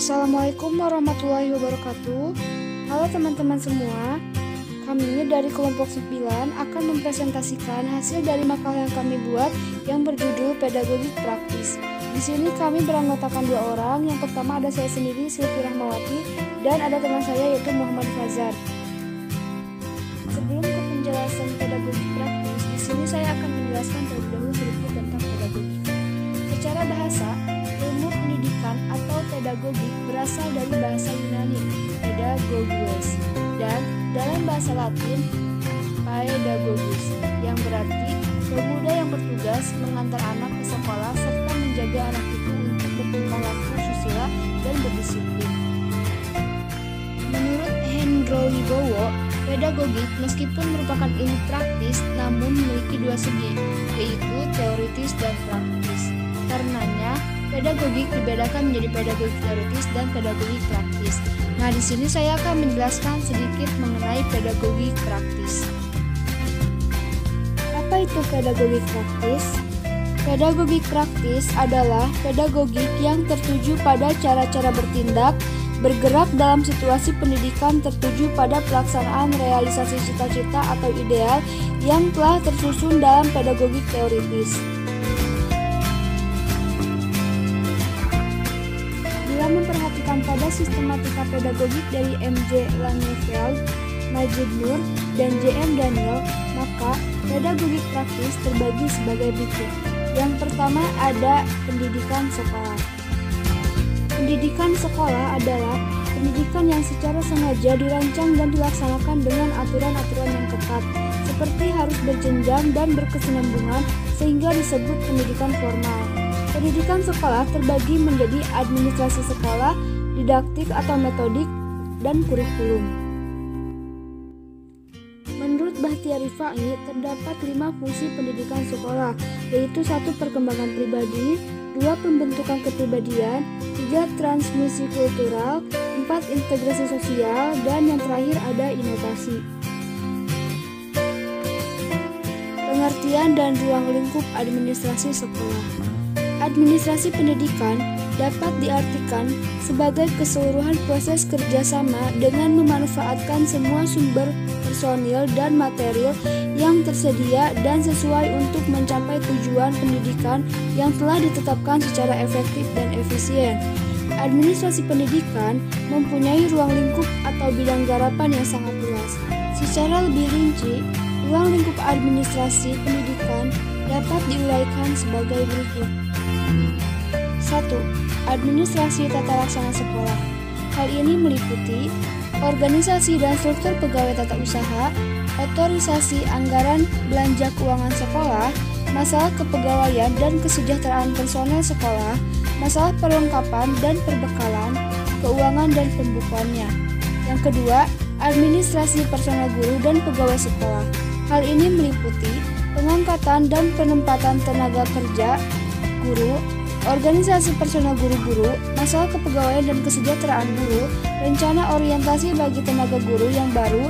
Assalamualaikum warahmatullahi wabarakatuh. Halo teman-teman semua. Kami dari kelompok 9 akan mempresentasikan hasil dari makalah yang kami buat yang berjudul Pedagogi Praktis. Di sini kami beranggotakan 2 orang. Yang pertama ada saya sendiri, Sylvi Rahmawati, dan ada teman saya yaitu Muhammad Fazar. Sebelum ke penjelasan pedagogi praktis, di sini saya akan menjelaskan terlebih dahulu sedikit tentang pedagogi. Secara bahasa, ilmu pendidikan atau pedagogi berasal dari bahasa Yunani, pedagogos, dan dalam bahasa Latin, paedagogus, yang berarti pemuda yang bertugas mengantar anak ke sekolah serta menjaga anak itu untuk bertingkah laku susila dan berdisiplin. Menurut Hendro Wibowo, pedagogik meskipun merupakan ilmu praktis namun memiliki 2 segi, yaitu teoritis dan praktis. Karenanya, pedagogik dibedakan menjadi pedagogik teoritis dan pedagogik praktis. Nah, di sini saya akan menjelaskan sedikit mengenai pedagogik praktis. Apa itu pedagogik praktis? Pedagogik praktis adalah pedagogik yang tertuju pada cara-cara bertindak, bergerak dalam situasi pendidikan tertuju pada pelaksanaan realisasi cita-cita atau ideal yang telah tersusun dalam pedagogik teoritis. Bila memperhatikan pada sistematika pedagogik dari M.J. Langenfeld, Majid Nur, dan J.M. Daniel, maka pedagogik praktis terbagi sebagai berikut. Yang pertama ada pendidikan sekolah. Pendidikan sekolah adalah pendidikan yang secara sengaja dirancang dan dilaksanakan dengan aturan-aturan yang ketat, seperti harus berjenjang dan berkesinambungan sehingga disebut pendidikan formal. Pendidikan sekolah terbagi menjadi administrasi sekolah, didaktik atau metodik, dan kurikulum. Menurut Bahtiar Rifai, terdapat 5 fungsi pendidikan sekolah, yaitu 1. Perkembangan pribadi, 2. Pembentukan kepribadian, 3. Transmisi kultural, 4. Integrasi sosial, dan yang terakhir ada inovasi. Pengertian dan ruang lingkup administrasi sekolah. Administrasi pendidikan dapat diartikan sebagai keseluruhan proses kerjasama dengan memanfaatkan semua sumber personil dan material yang tersedia dan sesuai untuk mencapai tujuan pendidikan yang telah ditetapkan secara efektif dan efisien. Administrasi pendidikan mempunyai ruang lingkup atau bidang garapan yang sangat luas. Secara lebih rinci, ruang lingkup administrasi pendidikan dapat diuraikan sebagai berikut. 1. Administrasi tata laksana sekolah. Hal ini meliputi organisasi dan struktur pegawai tata usaha, otorisasi anggaran belanja keuangan sekolah, masalah kepegawaian dan kesejahteraan personel sekolah, masalah perlengkapan dan perbekalan, keuangan dan pembukuannya. Yang kedua, administrasi personel guru dan pegawai sekolah. Hal ini meliputi pengangkatan dan penempatan tenaga kerja guru, organisasi personel guru-guru, masalah kepegawaian dan kesejahteraan guru, rencana orientasi bagi tenaga guru yang baru,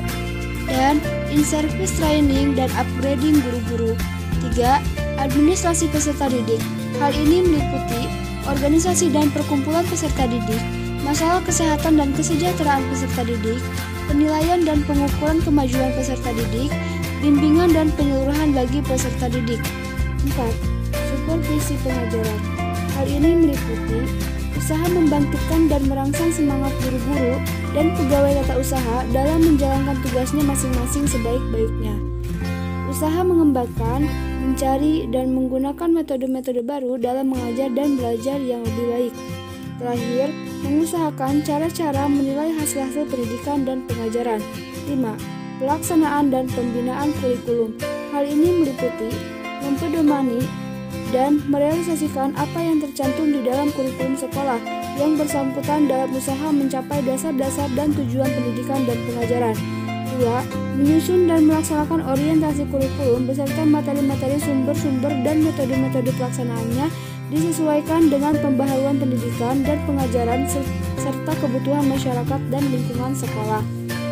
dan in-service training dan upgrading guru-guru. 3. Administrasi peserta didik. Hal ini meliputi organisasi dan perkumpulan peserta didik, masalah kesehatan dan kesejahteraan peserta didik, penilaian dan pengukuran kemajuan peserta didik, bimbingan dan penyeluruhan bagi peserta didik. 4. Supervisi pengajaran. Hal ini meliputi usaha membangkitkan dan merangsang semangat guru-guru dan pegawai tata usaha dalam menjalankan tugasnya masing-masing sebaik-baiknya. Usaha mengembangkan, mencari, dan menggunakan metode-metode baru dalam mengajar dan belajar yang lebih baik. Terakhir, mengusahakan cara-cara menilai hasil-hasil pendidikan dan pengajaran. 5. Pelaksanaan dan pembinaan kurikulum. Hal ini meliputi mempedomani dan merealisasikan apa yang tercantum di dalam kurikulum sekolah yang bersangkutan dalam usaha mencapai dasar-dasar dan tujuan pendidikan dan pengajaran. 2. Menyusun dan melaksanakan orientasi kurikulum beserta materi-materi sumber-sumber dan metode-metode pelaksanaannya disesuaikan dengan pembaharuan pendidikan dan pengajaran serta kebutuhan masyarakat dan lingkungan sekolah.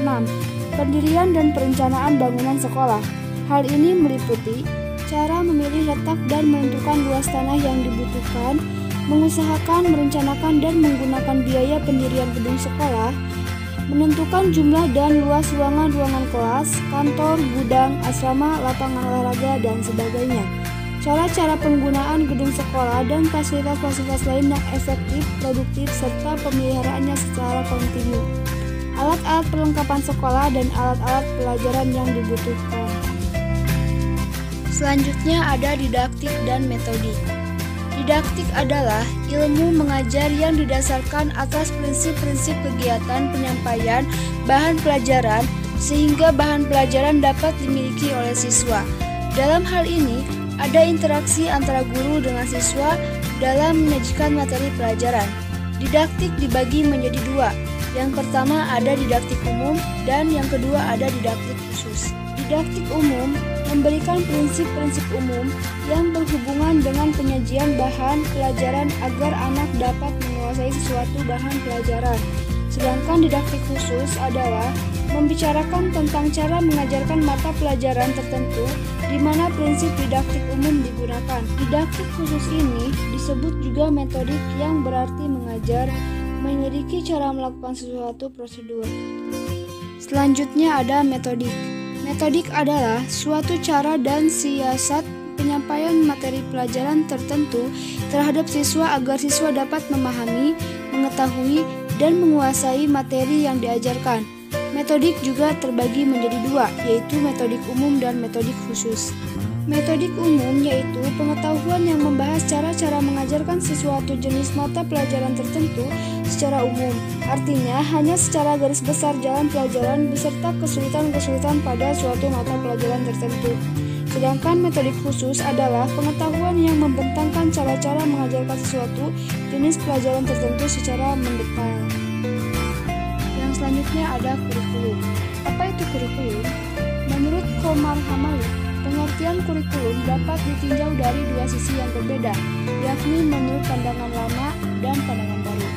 6. Pendirian dan perencanaan bangunan sekolah. Hal ini meliputi cara memilih letak dan menentukan luas tanah yang dibutuhkan, mengusahakan, merencanakan, dan menggunakan biaya pendirian gedung sekolah, menentukan jumlah dan luas ruangan-ruangan kelas, kantor, gudang, asrama, lapangan olahraga, dan sebagainya. Cara-cara penggunaan gedung sekolah dan fasilitas-fasilitas lain yang efektif, produktif, serta pemeliharaannya secara kontinu. Alat-alat perlengkapan sekolah dan alat-alat pelajaran yang dibutuhkan. Selanjutnya ada didaktik dan metodik. Didaktik adalah ilmu mengajar yang didasarkan atas prinsip-prinsip kegiatan penyampaian bahan pelajaran sehingga bahan pelajaran dapat dimiliki oleh siswa. Dalam hal ini, ada interaksi antara guru dengan siswa dalam menyajikan materi pelajaran. Didaktik dibagi menjadi dua. Yang pertama ada didaktik umum dan yang kedua ada didaktik khusus. Didaktik umum memberikan prinsip-prinsip umum yang berhubungan dengan penyajian bahan pelajaran agar anak dapat menguasai sesuatu bahan pelajaran. Sedangkan didaktik khusus adalah membicarakan tentang cara mengajarkan mata pelajaran tertentu di mana prinsip didaktik umum digunakan. Didaktik khusus ini disebut juga metodik yang berarti mengajar, menyelidiki cara melakukan sesuatu prosedur. Selanjutnya ada metodik. Metodik adalah suatu cara dan siasat penyampaian materi pelajaran tertentu terhadap siswa agar siswa dapat memahami, mengetahui, dan menguasai materi yang diajarkan. Metodik juga terbagi menjadi dua, yaitu metodik umum dan metodik khusus. Metodik umum yaitu pengetahuan yang membahas cara-cara mengajarkan sesuatu jenis mata pelajaran tertentu secara umum. Artinya, hanya secara garis besar jalan pelajaran beserta kesulitan-kesulitan pada suatu mata pelajaran tertentu. Sedangkan metodik khusus adalah pengetahuan yang membentangkan cara-cara mengajarkan sesuatu jenis pelajaran tertentu secara mendetail. Yang selanjutnya ada kurikulum. Apa itu kurikulum? Menurut Komar Hamali, pengertian kurikulum dapat ditinjau dari dua sisi yang berbeda, yakni menurut pandangan lama dan pandangan baru.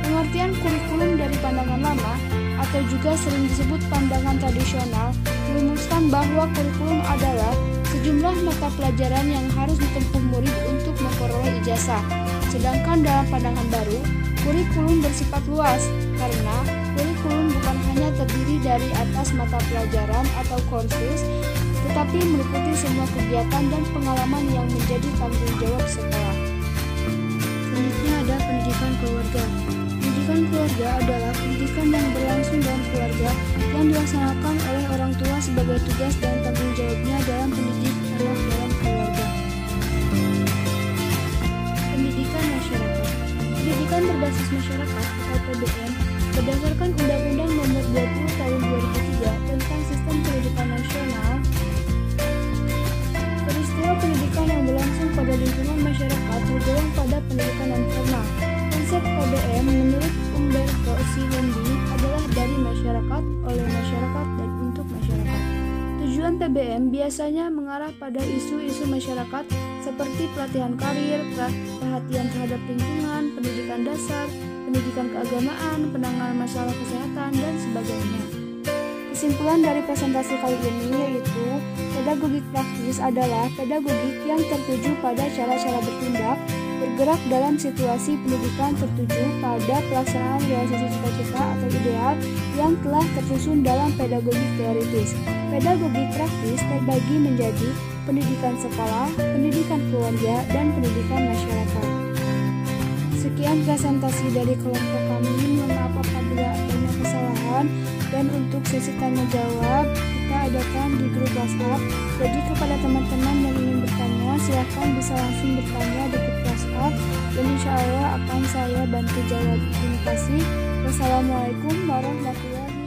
Pengertian kurikulum dari pandangan lama, atau juga sering disebut pandangan tradisional, merumuskan bahwa kurikulum adalah sejumlah mata pelajaran yang harus ditempuh murid untuk memperoleh ijazah. Sedangkan dalam pandangan baru, kurikulum bersifat luas, karena kurikulum bukan hanya terdiri dari atas mata pelajaran atau kursus, tetapi meliputi semua kegiatan dan pengalaman yang menjadi tanggung jawab sekolah. Selanjutnya ada pendidikan keluarga. Pendidikan keluarga adalah pendidikan yang berlangsung dalam keluarga yang dilaksanakan oleh orang tua sebagai tugas dan tanggung jawabnya dalam pendidik anak dalam keluarga. Pendidikan masyarakat. Pendidikan berbasis masyarakat atau PBM berdasarkan Undang-Undang Nomor 20 Tahun 2003 tentang Sistem Pendidikan Nasional. Peristiwa pendidikan yang berlangsung pada lingkungan masyarakat tergolong pada pendidikan non formal. Konsep PBM menurut Umberto C. Lending adalah dari masyarakat, oleh masyarakat, dan untuk masyarakat. Tujuan PBM biasanya mengarah pada isu-isu masyarakat seperti pelatihan karir, perhatian terhadap lingkungan, pendidikan dasar, pendidikan keagamaan, penanganan masalah kesehatan, dan sebagainya. Kesimpulan dari presentasi kali ini yaitu pedagogik praktis adalah pedagogik yang tertuju pada cara-cara bertindak, bergerak dalam situasi pendidikan tertuju pada pelaksanaan realisasi cita-cita atau ideal yang telah tersusun dalam pedagogik teoritis. Pedagogik praktis terbagi menjadi pendidikan sekolah, pendidikan keluarga, dan pendidikan masyarakat. Sekian presentasi dari kelompok kami. Mohon maaf apabila adanya kesalahan. Dan untuk sesi tanya jawab kita adakan di grup WhatsApp. Jadi kepada teman-teman yang ingin bertanya, silahkan bisa langsung bertanya di grup WhatsApp dan insya Allah akan saya bantu jawab. Terima kasih. Wassalamualaikum warahmatullahi wabarakatuh.